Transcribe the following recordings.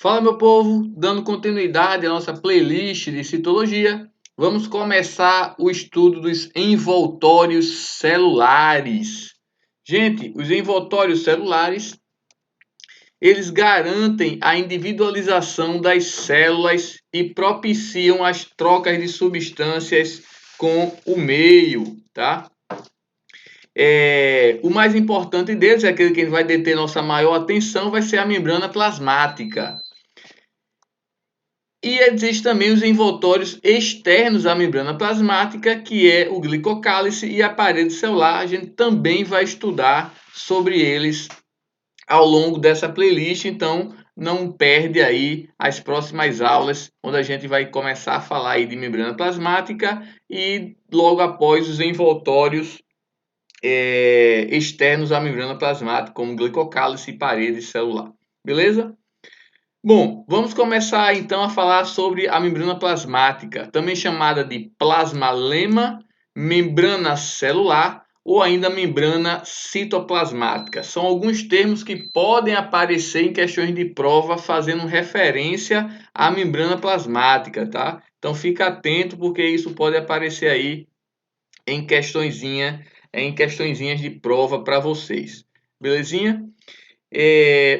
Fala, meu povo, dando continuidade à nossa playlist de citologia, vamos começar o estudo dos envoltórios celulares. Gente, os envoltórios celulares, eles garantem a individualização das células e propiciam as trocas de substâncias com o meio, tá? O mais importante deles, é aquele que vai deter nossa maior atenção, vai ser a membrana plasmática. E existem também os envoltórios externos à membrana plasmática, que é o glicocálice e a parede celular. A gente também vai estudar sobre eles ao longo dessa playlist, então não perde aí as próximas aulas, onde a gente vai começar a falar aí de membrana plasmática e logo após os envoltórios externos à membrana plasmática, como glicocálice e parede celular. Beleza? Bom, vamos começar então a falar sobre a membrana plasmática, também chamada de plasmalema, membrana celular ou ainda membrana citoplasmática. São alguns termos que podem aparecer em questões de prova fazendo referência à membrana plasmática, tá? Então fica atento porque isso pode aparecer aí em questõezinhas de prova para vocês. Belezinha?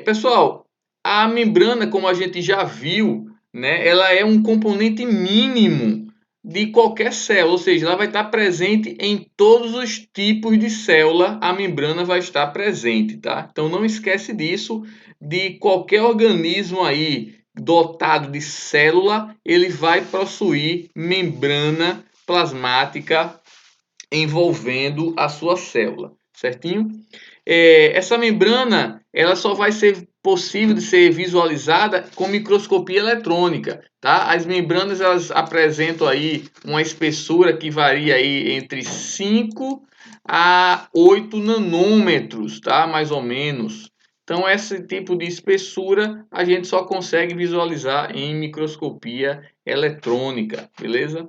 Pessoal, a membrana, como a gente já viu, né, ela é um componente mínimo de qualquer célula, ou seja, ela vai estar presente em todos os tipos de célula, a membrana vai estar presente, tá? Então não esquece disso, de qualquer organismo aí dotado de célula, ele vai possuir membrana plasmática envolvendo a sua célula, certinho? Essa membrana ela só vai ser possível de ser visualizada com microscopia eletrônica, tá? As membranas elas apresentam aí uma espessura que varia aí entre 5 a 8 nanômetros, tá? Mais ou menos. Então esse tipo de espessura a gente só consegue visualizar em microscopia eletrônica, beleza?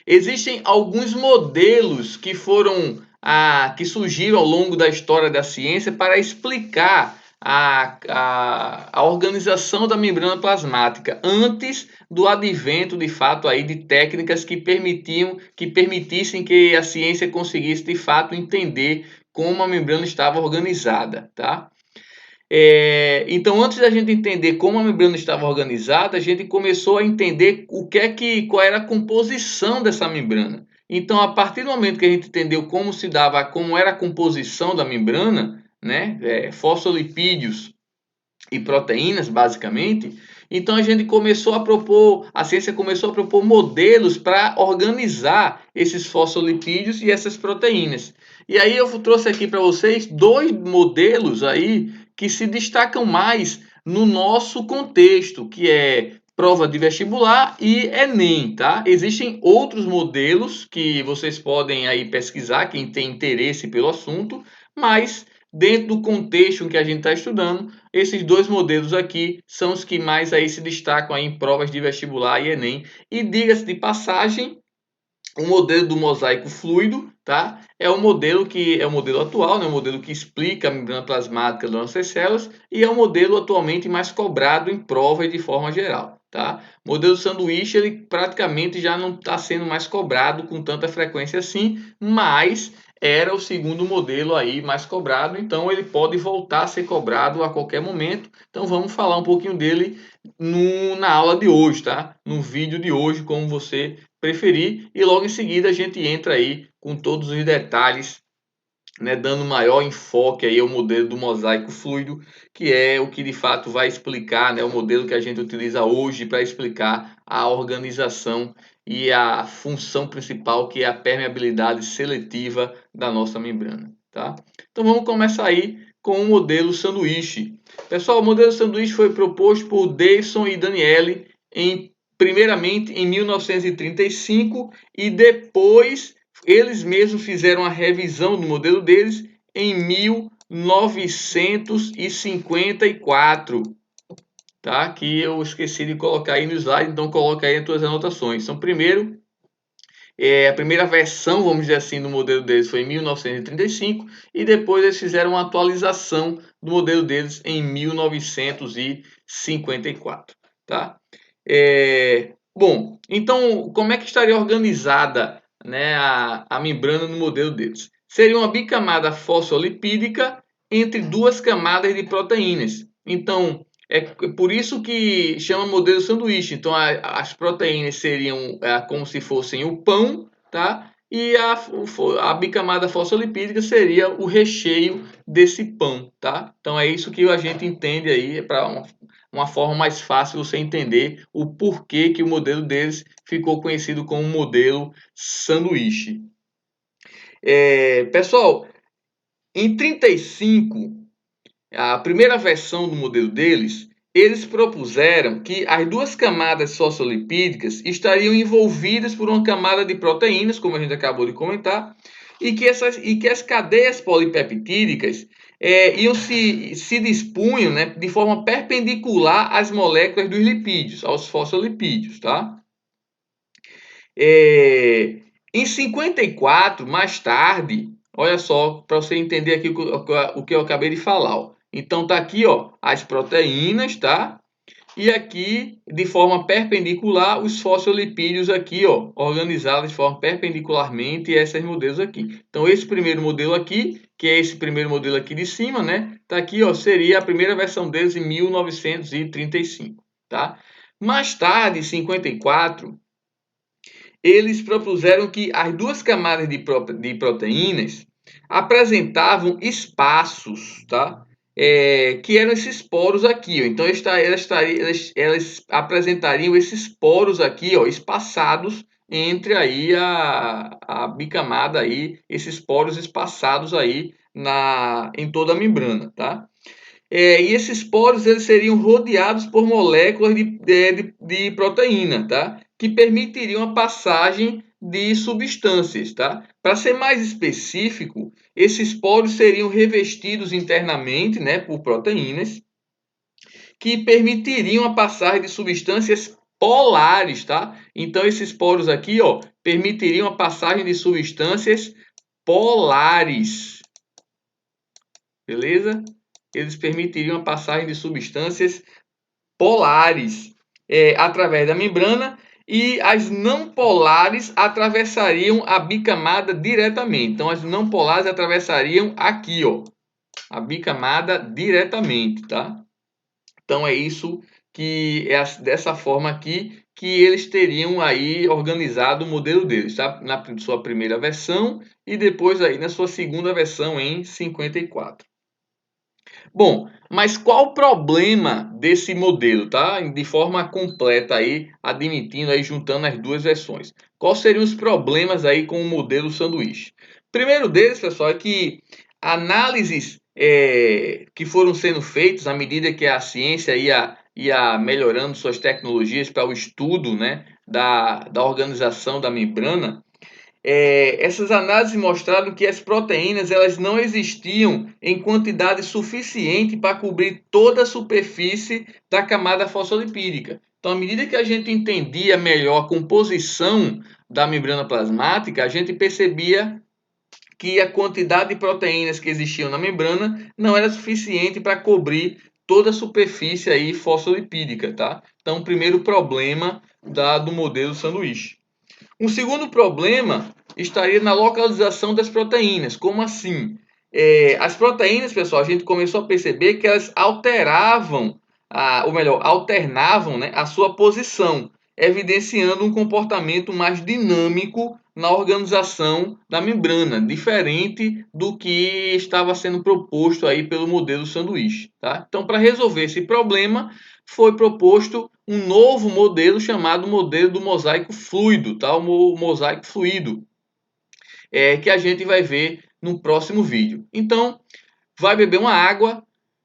Existem alguns modelos que surgiram ao longo da história da ciência para explicar a organização da membrana plasmática antes do advento de fato aí de técnicas que permitissem que a ciência conseguisse de fato entender como a membrana estava organizada, tá? Então, antes da gente entender como a membrana estava organizada, a gente começou a entender qual era a composição dessa membrana. Então, a partir do momento que a gente entendeu como era a composição da membrana, né, fosfolipídios e proteínas, basicamente, então a ciência começou a propor modelos para organizar esses fosfolipídios e essas proteínas. E aí eu trouxe aqui para vocês dois modelos aí que se destacam mais no nosso contexto, que é prova de vestibular e Enem, tá? Existem outros modelos que vocês podem aí pesquisar, quem tem interesse pelo assunto, mas dentro do contexto em que a gente está estudando, esses dois modelos aqui são os que mais aí se destacam aí em provas de vestibular e Enem. E diga-se de passagem, o modelo do mosaico fluido, tá? É o modelo que é o modelo atual, né? O modelo que explica a membrana plasmática das nossas células e é o modelo atualmente mais cobrado em provas de forma geral, tá? O modelo sanduíche ele praticamente já não está sendo mais cobrado com tanta frequência assim, mas era o segundo modelo aí mais cobrado, então ele pode voltar a ser cobrado a qualquer momento. Então vamos falar um pouquinho dele na aula de hoje, tá? No vídeo de hoje, como você preferir, e logo em seguida a gente entra aí com todos os detalhes, né, dando maior enfoque aí ao modelo do mosaico fluido, que é o que de fato vai explicar, né, o modelo que a gente utiliza hoje para explicar a organização e a função principal, que é a permeabilidade seletiva da nossa membrana, tá? Então vamos começar aí com o modelo sanduíche. Pessoal, o modelo sanduíche foi proposto por Davidson e Daniele primeiramente em 1935 e depois eles mesmos fizeram a revisão do modelo deles em 1954, tá? Que eu esqueci de colocar aí no slide, então coloca aí as tuas anotações. Então, primeiro, A primeira versão, vamos dizer assim, do modelo deles foi em 1935 e depois eles fizeram uma atualização do modelo deles em 1954, tá? Bom, então como é que estaria organizada, né, a membrana no modelo deles? Seria uma bicamada fosfolipídica entre duas camadas de proteínas. Então, é por isso que chama modelo sanduíche. Então, as proteínas seriam como se fossem o pão, tá? E a bicamada fosfolipídica seria o recheio desse pão, tá? Então, é isso que a gente entende aí, para uma forma mais fácil você entender o porquê que o modelo deles ficou conhecido como modelo sanduíche. Pessoal, em 35, a primeira versão do modelo deles, eles propuseram que as duas camadas fosfolipídicas estariam envolvidas por uma camada de proteínas, como a gente acabou de comentar, e que as cadeias polipeptídicas se dispunham, né, de forma perpendicular às moléculas dos lipídios, aos fosfolipídios, tá? Em 54, mais tarde, olha só, para você entender aqui o que eu acabei de falar, ó. Então tá aqui, ó, as proteínas, tá? E aqui, de forma perpendicular, os fosfolipídios aqui, ó, organizados de forma perpendicularmente esses modelos aqui. Então esse primeiro modelo aqui, que é esse primeiro modelo aqui de cima, né? Tá aqui, ó, seria a primeira versão deles em 1935, tá? Mais tarde, em 54, eles propuseram que as duas camadas de proteínas apresentavam espaços, tá? Que eram esses poros aqui, ó. Então elas apresentariam esses poros aqui, ó, espaçados entre aí a bicamada aí, esses poros espaçados aí em toda a membrana, tá? E esses poros eles seriam rodeados por moléculas de proteína, tá? Que permitiriam a passagem de substâncias, tá? Para ser mais específico, esses poros seriam revestidos internamente, né, por proteínas que permitiriam a passagem de substâncias polares, tá? Então esses poros aqui, ó, permitiriam a passagem de substâncias polares, beleza? Eles permitiriam a passagem de substâncias polares através da membrana e as não polares atravessariam a bicamada diretamente. Então, as não polares atravessariam aqui, ó, a bicamada diretamente, tá? Então, é isso que é dessa forma aqui que eles teriam aí organizado o modelo deles, tá? Na sua primeira versão e depois aí na sua segunda versão em 54. Bom, mas qual o problema desse modelo, tá? De forma completa aí, admitindo aí, juntando as duas versões. Quais seriam os problemas aí com o modelo sanduíche? Primeiro deles, pessoal, é que análises que foram sendo feitas à medida que a ciência ia melhorando suas tecnologias para o estudo, né, da organização da membrana, essas análises mostraram que as proteínas elas não existiam em quantidade suficiente para cobrir toda a superfície da camada fosfolipídica. Então, à medida que a gente entendia melhor a composição da membrana plasmática, a gente percebia que a quantidade de proteínas que existiam na membrana não era suficiente para cobrir toda a superfície aí fosfolipídica, tá? Então, o primeiro problema do modelo sanduíche. Um segundo problema estaria na localização das proteínas. Como assim? As proteínas, pessoal, a gente começou a perceber que elas alteravam, ou melhor, alternavam, né, a sua posição, evidenciando um comportamento mais dinâmico na organização da membrana, diferente do que estava sendo proposto aí pelo modelo sanduíche, tá? Então, para resolver esse problema, foi proposto um novo modelo chamado modelo do mosaico fluido, tá? O mosaico fluido, que a gente vai ver no próximo vídeo. Então, vai beber uma água,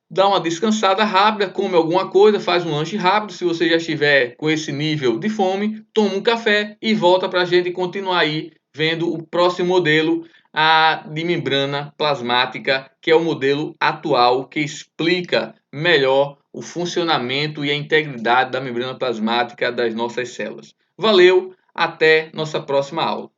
dá uma descansada rápida, come alguma coisa, faz um lanche rápido. Se você já estiver com esse nível de fome, toma um café e volta para a gente continuar aí vendo o próximo modelo de membrana plasmática, que é o modelo atual, que explica melhor o funcionamento e a integridade da membrana plasmática das nossas células. Valeu, até nossa próxima aula.